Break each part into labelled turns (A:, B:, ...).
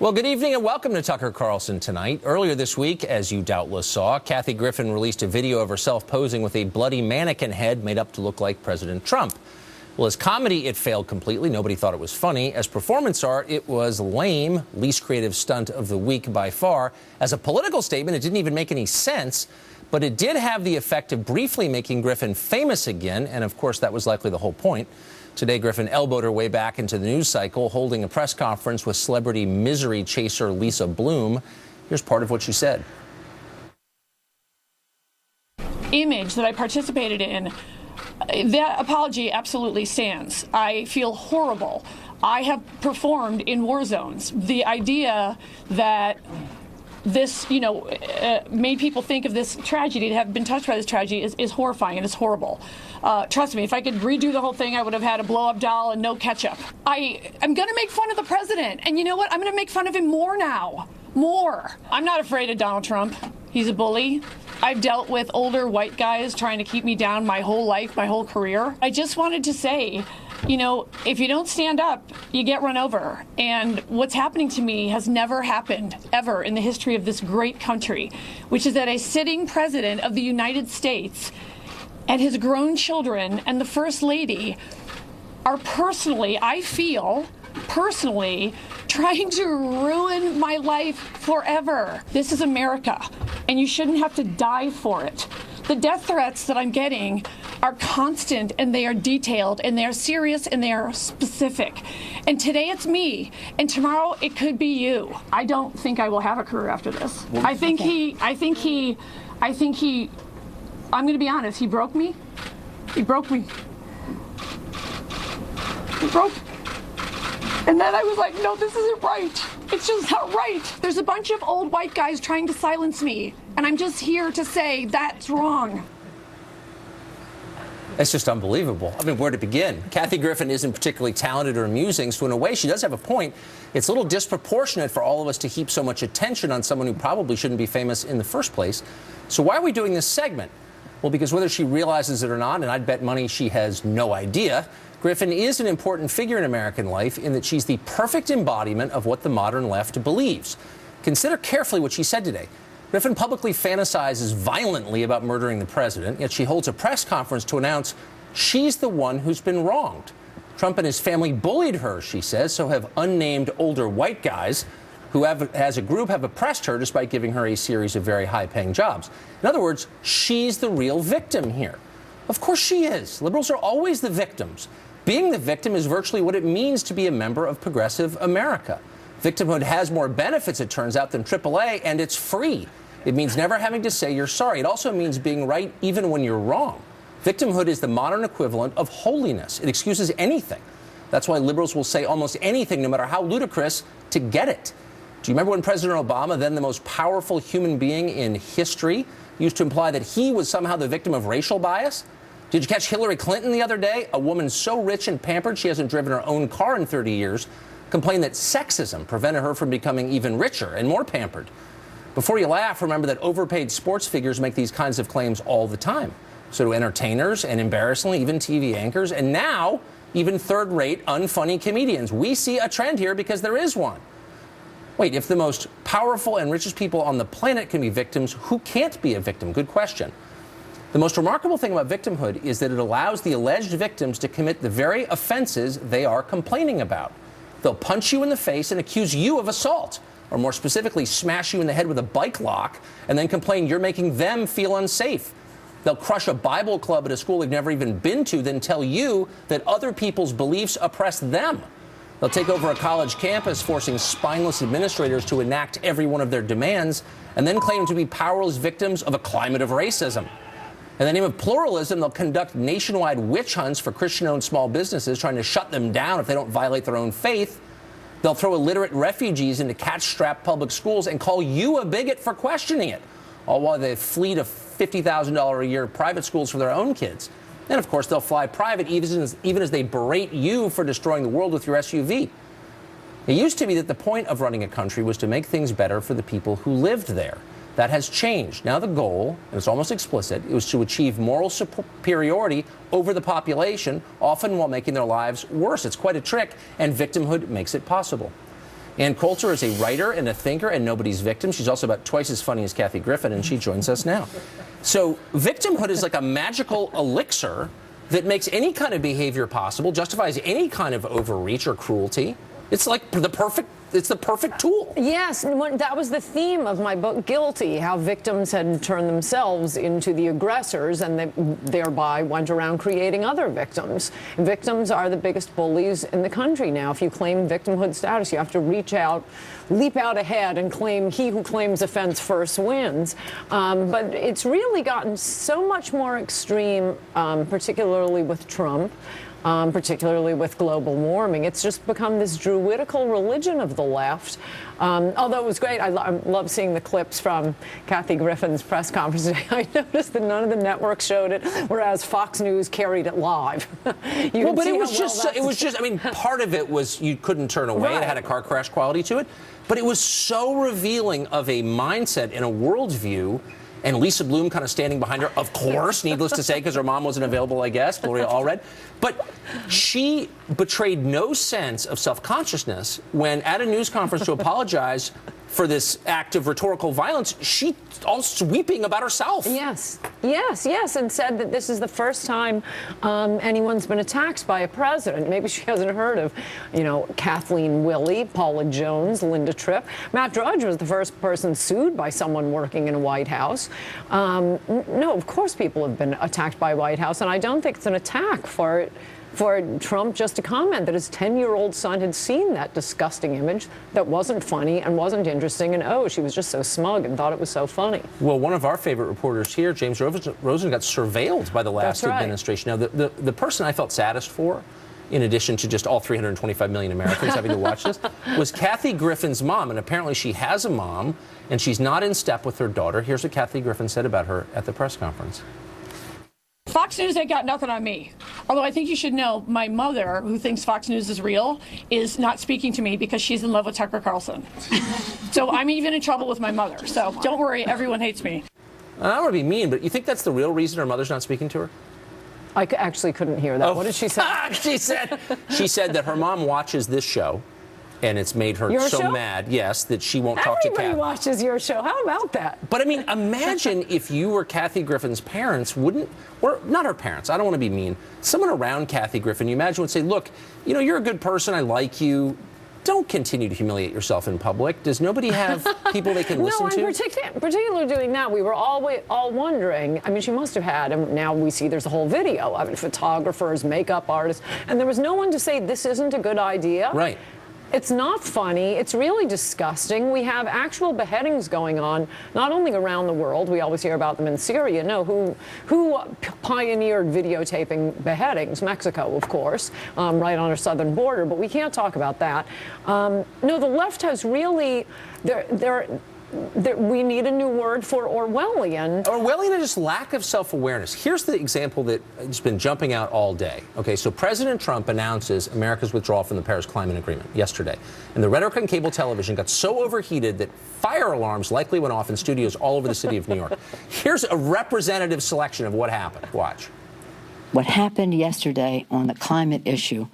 A: Well, good evening and welcome to Tucker Carlson Tonight. Earlier this week, as you doubtless saw, Kathy Griffin released a video of herself posing with a bloody mannequin head made up to look like President Trump. Well, as comedy, it failed completely. Nobody thought it was funny. As performance art, it was lame, least creative stunt of the week by far. As a political statement, it didn't even make any sense, but it did have the effect of briefly making Griffin famous again, and of course that was likely the whole point. Today, Griffin elbowed her way back into the news cycle, holding a press conference with celebrity misery chaser Lisa Bloom. Here's part of what she said.
B: Image that I participated in, that apology absolutely stands. I feel horrible. I have performed in war zones. The idea that this, made people think of this tragedy, to have been touched by this tragedy, is horrifying and it's horrible. Trust me, if I could redo the whole thing, I would have had a blow-up doll and no ketchup. I'm going to make fun of the president, and you know what? I'm going to make fun of him more now. More. I'm not afraid of Donald Trump. He's a bully. I've dealt with older white guys trying to keep me down my whole life, my whole career. I just wanted to say, if you don't stand up, you get run over. And what's happening to me has never happened, ever, in the history of this great country, which is that a sitting president of the United States and his grown children and the First Lady are personally, I feel, trying to ruin my life forever. This is America, and you shouldn't have to die for it. The death threats that I'm getting are constant, and they are detailed, and they are serious, and they are specific. And today it's me, and tomorrow it could be you. I don't think I will have a career after this. I'm going to be honest, he broke me. He broke me. He broke. And then I was like, no, this isn't right. It's just not right. There's a bunch of old white guys trying to silence me, and I'm just here to say that's wrong.
A: It's just unbelievable. I mean, where to begin? Kathy Griffin isn't particularly talented or amusing, so in a way she does have a point. It's a little disproportionate for all of us to heap so much attention on someone who probably shouldn't be famous in the first place. So why are we doing this segment? Well, because whether she realizes it or not, and I'd bet money she has no idea, Griffin is an important figure in American life in that she's the perfect embodiment of what the modern left believes. Consider carefully what she said today. Griffin publicly fantasizes violently about murdering the president, yet she holds a press conference to announce she's the one who's been wronged. Trump and his family bullied her, she says, so have unnamed older white guys who as a group have oppressed her despite giving her a series of very high-paying jobs. In other words, she's the real victim here. Of course she is. Liberals are always the victims. Being the victim is virtually what it means to be a member of progressive America. Victimhood has more benefits, it turns out, than AAA, and it's free. It means never having to say you're sorry. It also means being right even when you're wrong. Victimhood is the modern equivalent of holiness. It excuses anything. That's why liberals will say almost anything, no matter how ludicrous, to get it. Do you remember when President Obama, then the most powerful human being in history, used to imply that he was somehow the victim of racial bias? Did you catch Hillary Clinton the other day? A woman so rich and pampered she hasn't driven her own car in 30 years, complained that sexism prevented her from becoming even richer and more pampered. Before you laugh, remember that overpaid sports figures make these kinds of claims all the time. So do entertainers and, embarrassingly, even TV anchors, and now even third-rate, unfunny comedians. We see a trend here because there is one. Wait, if the most powerful and richest people on the planet can be victims, who can't be a victim? Good question. The most remarkable thing about victimhood is that it allows the alleged victims to commit the very offenses they are complaining about. They'll punch you in the face and accuse you of assault, or more specifically, smash you in the head with a bike lock and then complain you're making them feel unsafe. They'll crush a Bible club at a school they've never even been to, then tell you that other people's beliefs oppress them. They'll take over a college campus, forcing spineless administrators to enact every one of their demands, and then claim to be powerless victims of a climate of racism. In the name of pluralism, they'll conduct nationwide witch hunts for Christian-owned small businesses, trying to shut them down if they don't violate their own faith. They'll throw illiterate refugees into cash-strapped public schools and call you a bigot for questioning it, all while they flee to $50,000 a year private schools for their own kids. And, of course, they'll fly private even as they berate you for destroying the world with your SUV. It used to be that the point of running a country was to make things better for the people who lived there. That has changed. Now the goal, and it's almost explicit, it was to achieve moral superiority over the population, often while making their lives worse. It's quite a trick, and victimhood makes it possible. Ann Coulter is a writer and a thinker and nobody's victim. She's also about twice as funny as Kathy Griffin, and she joins us now. So victimhood is like a magical elixir that makes any kind of behavior possible, justifies any kind of overreach or cruelty. It's like the perfect tool.
C: Yes, that was the theme of my book, Guilty, how victims had turned themselves into the aggressors and they thereby went around creating other victims. Victims are the biggest bullies in the country now. If you claim victimhood status, you have to leap out ahead and claim he who claims offense first wins. But it's really gotten so much more extreme, particularly with Trump. Particularly with global warming. It's just become this druidical religion of the left. Although it was great, I love seeing the clips from Kathy Griffin's press conference today. I noticed that none of the networks showed it, whereas Fox News carried it live.
A: But it was just, I mean, part of it was you couldn't turn away. Right. It had a car crash quality to it. But it was so revealing of a mindset and a worldview. And Lisa Bloom kind of standing behind her, of course, needless to say, because her mom wasn't available, I guess, Gloria Allred. But she betrayed no sense of self-consciousness when, at a news conference to apologize for this act of rhetorical violence, she also weeping about herself.
C: Yes, and said that this is the first time anyone's been attacked by a president. Maybe she hasn't heard of, Kathleen Willey, Paula Jones, Linda Tripp. Matt Drudge was the first person sued by someone working in a White House. No, of course people have been attacked by White House, and I don't think it's an attack for Trump just to comment that his 10-year-old son had seen that disgusting image that wasn't funny and wasn't interesting, and she was just so smug and thought it was so funny.
A: Well, one of our favorite reporters here, James Rosen, got surveilled by the last administration. Now, the person I felt saddest for, in addition to just all 325 million Americans having to watch this, was Kathy Griffin's mom, and apparently she has a mom, and she's not in step with her daughter. Here's what Kathy Griffin said about her at the press conference.
B: Fox News ain't got nothing on me. Although I think you should know, my mother, who thinks Fox News is real, is not speaking to me because she's in love with Tucker Carlson. So I'm even in trouble with my mother. So don't worry, everyone hates me.
A: I don't want to be mean, but you think that's the real reason her mother's not speaking to her?
C: I actually couldn't hear that. What did she say?
A: She said that her mom watches this show, and it's made her mad, yes, that she won't talk to Kathy.
C: Everybody watches your show. How about that?
A: But, I mean, imagine if you were Kathy Griffin's parents, or not her parents, I don't want to be mean, someone around Kathy Griffin, you imagine would say, look, you're a good person, I like you. Don't continue to humiliate yourself in public. Does nobody have people they can listen to?
C: No, I'm particularly doing that. We were all wondering. I mean, she must have had, and now we see there's a whole video of it, photographers, makeup artists, and there was no one to say this isn't a good idea.
A: Right.
C: It's not funny. It's really disgusting. We have actual beheadings going on, not only around the world. We always hear about them in Syria. No, who pioneered videotaping beheadings? Mexico, of course, right on our southern border. But we can't talk about that. No, the left has really... we need a new word for Orwellian.
A: Orwellian is just lack of self-awareness. Here's the example that has been jumping out all day. Okay, so President Trump announces America's withdrawal from the Paris Climate Agreement yesterday. And the rhetoric on cable television got so overheated that fire alarms likely went off in studios all over the city of New York. Here's a representative selection of what happened. Watch.
D: What happened yesterday on the climate issue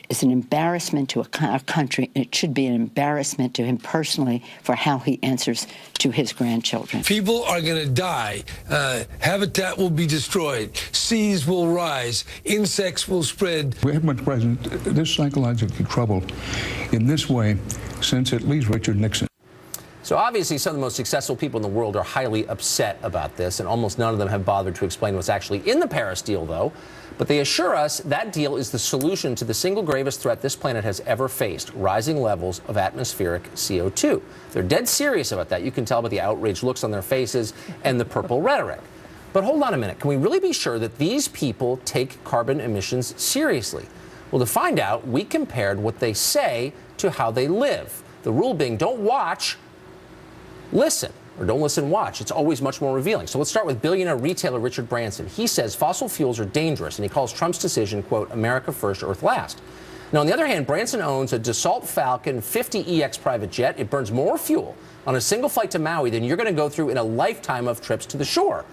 D: is an embarrassment to our country, and it should be an embarrassment to him personally for how he answers to his grandchildren.
E: People are going to die. Habitat will be destroyed. Seas will rise. Insects will spread.
F: We haven't been present this psychological trouble in this way since at least Richard Nixon.
A: So obviously some of the most successful people in the world are highly upset about this, and almost none of them have bothered to explain what's actually in the Paris deal, though. But they assure us that deal is the solution to the single gravest threat this planet has ever faced, rising levels of atmospheric CO2. They're dead serious about that. You can tell by the outraged looks on their faces and the purple rhetoric. But hold on a minute. Can we really be sure that these people take carbon emissions seriously? Well, to find out, we compared what they say to how they live. The rule being, don't watch, listen. Or don't listen, watch. It's always much more revealing. So let's start with billionaire retailer Richard Branson. He says fossil fuels are dangerous, and he calls Trump's decision, quote, America first, Earth last. Now, on the other hand, Branson owns a Dassault Falcon 50EX private jet. It burns more fuel on a single flight to Maui than you're going to go through in a lifetime of trips to the shore.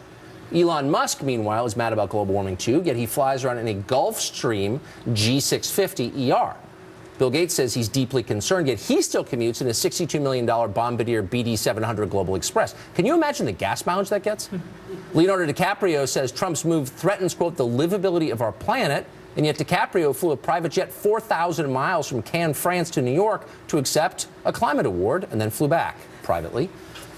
A: Elon Musk, meanwhile, is mad about global warming, too, yet he flies around in a Gulfstream G650ER. Bill Gates says he's deeply concerned, yet he still commutes in a $62 million Bombardier BD700 Global Express. Can you imagine the gas mileage that gets? Leonardo DiCaprio says Trump's move threatens, quote, the livability of our planet. And yet DiCaprio flew a private jet 4,000 miles from Cannes, France to New York to accept a climate award and then flew back privately.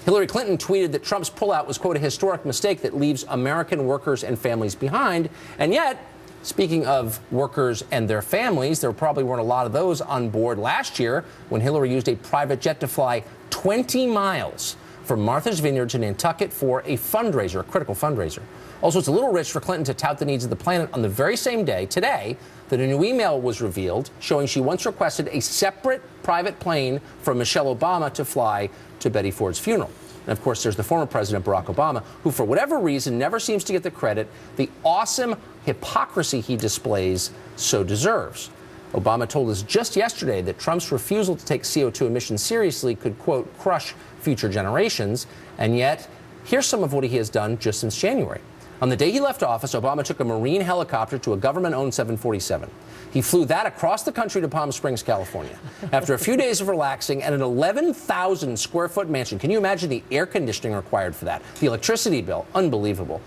A: Hillary Clinton tweeted that Trump's pullout was, quote, a historic mistake that leaves American workers and families behind. And yet, speaking of workers and their families, there probably weren't a lot of those on board last year when Hillary used a private jet to fly 20 miles from Martha's Vineyard to Nantucket for a fundraiser, a critical fundraiser. Also, it's a little rich for Clinton to tout the needs of the planet on the very same day, today, that a new email was revealed showing she once requested a separate private plane from Michelle Obama to fly to Betty Ford's funeral. And of course, there's the former President Barack Obama, who for whatever reason never seems to get the credit the awesome hypocrisy he displays so deserves. Obama told us just yesterday that Trump's refusal to take CO2 emissions seriously could, quote, crush future generations. And yet, here's some of what he has done just since January. On the day he left office, Obama took a Marine helicopter to a government-owned 747. He flew that across the country to Palm Springs, California. After a few days of relaxing at an 11,000 square foot mansion, can you imagine the air conditioning required for that? The electricity bill, unbelievable.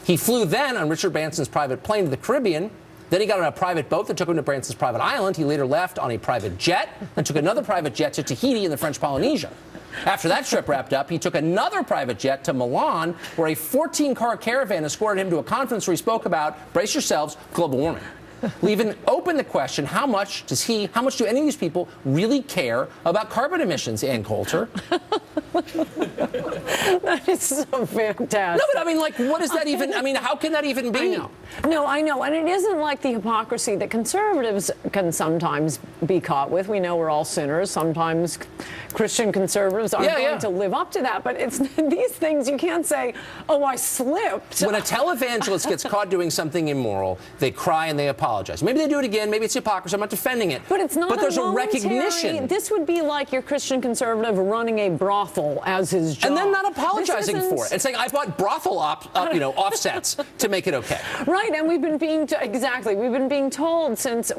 A: He flew then on Richard Branson's private plane to the Caribbean. Then he got on a private boat that took him to Branson's private island. He later left on a private jet and took another private jet to Tahiti in the French Polynesia. After that trip wrapped up, he took another private jet to Milan, where a 14-car caravan escorted him to a conference where he spoke about, brace yourselves, global warming. Leaving open the question, how much do any of these people really care about carbon emissions, Ann Coulter?
C: That is so fantastic.
A: No, but I mean, like, what does that even, I mean, how can that even be?
C: I know. No, I know. And it isn't like the hypocrisy that conservatives can sometimes be caught with. We know we're all sinners. Sometimes Christian conservatives aren't going to live up to that. But it's these things you can't say, oh, I slipped.
A: When a televangelist gets caught doing something immoral, they cry and they apologize. Maybe they do it again. Maybe it's hypocrisy. I'm not defending it.
C: But it's not.
A: But there's a recognition.
C: This would be like your Christian conservative running a brothel as his job.
A: And then not apologizing for it and saying, I bought brothel offsets to make it okay.
C: Right, and we've been being we've been being told since,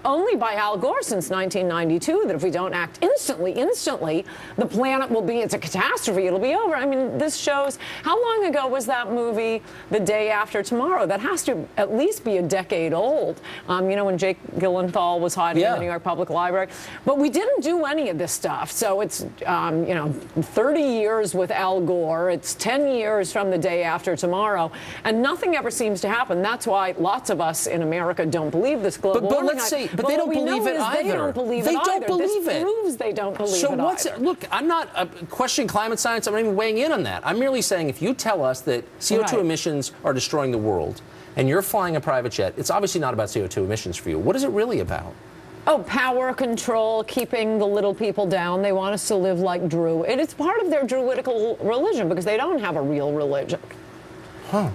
C: only by Al Gore since 1992 that if we don't act instantly, the planet will be, it's a catastrophe, it'll be over. I mean, this shows, how long ago was that movie, The Day After Tomorrow? That has to at least be a decade old. When Jake Gyllenhaal was hiding in the New York Public Library. But we didn't do any of this stuff. So it's, 30 years with Al Gore. It's 10 years from The Day After Tomorrow. And nothing ever seems to happen. That's why lots of us in America don't believe this global warming.
A: But let's say, but they don't believe it either.
C: They don't believe it either. This proves they don't believe it either.
A: Look, I'm not questioning climate science. I'm not even weighing in on that. I'm merely saying if you tell us that CO2 emissions are destroying the world and you're flying a private jet, it's obviously not about CO2 emissions for you. What is it really about?
C: Oh, power control, keeping the little people down. They want us to live like Drew. It is part of their Druidical religion because they don't have a real religion.
A: Huh.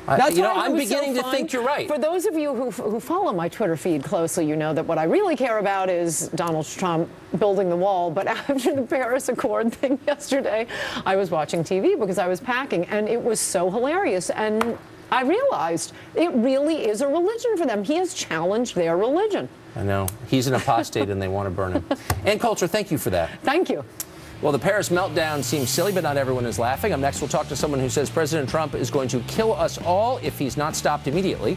A: I'm beginning to think you're right.
C: For those of you who follow my Twitter feed closely, you know that what I really care about is Donald Trump building the wall. But after the Paris Accord thing yesterday, I was watching TV because I was packing, and it was so hilarious. And I realized it really is a religion for them. He has challenged their religion.
A: I know. He's an apostate and they want to burn him. Ann Coulter, thank you for that.
C: Thank you.
A: Well, the Paris meltdown seems silly, but not everyone is laughing. Up next, we'll talk to someone who says President Trump is going to kill us all if he's not stopped immediately.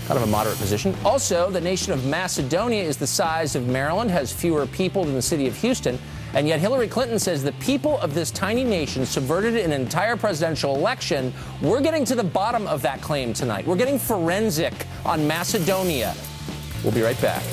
A: Kind of a moderate position. Also, the nation of Macedonia is the size of Maryland, has fewer people than the city of Houston, and yet Hillary Clinton says the people of this tiny nation subverted an entire presidential election. We're getting to the bottom of that claim tonight. We're getting forensic on Macedonia. We'll be right back.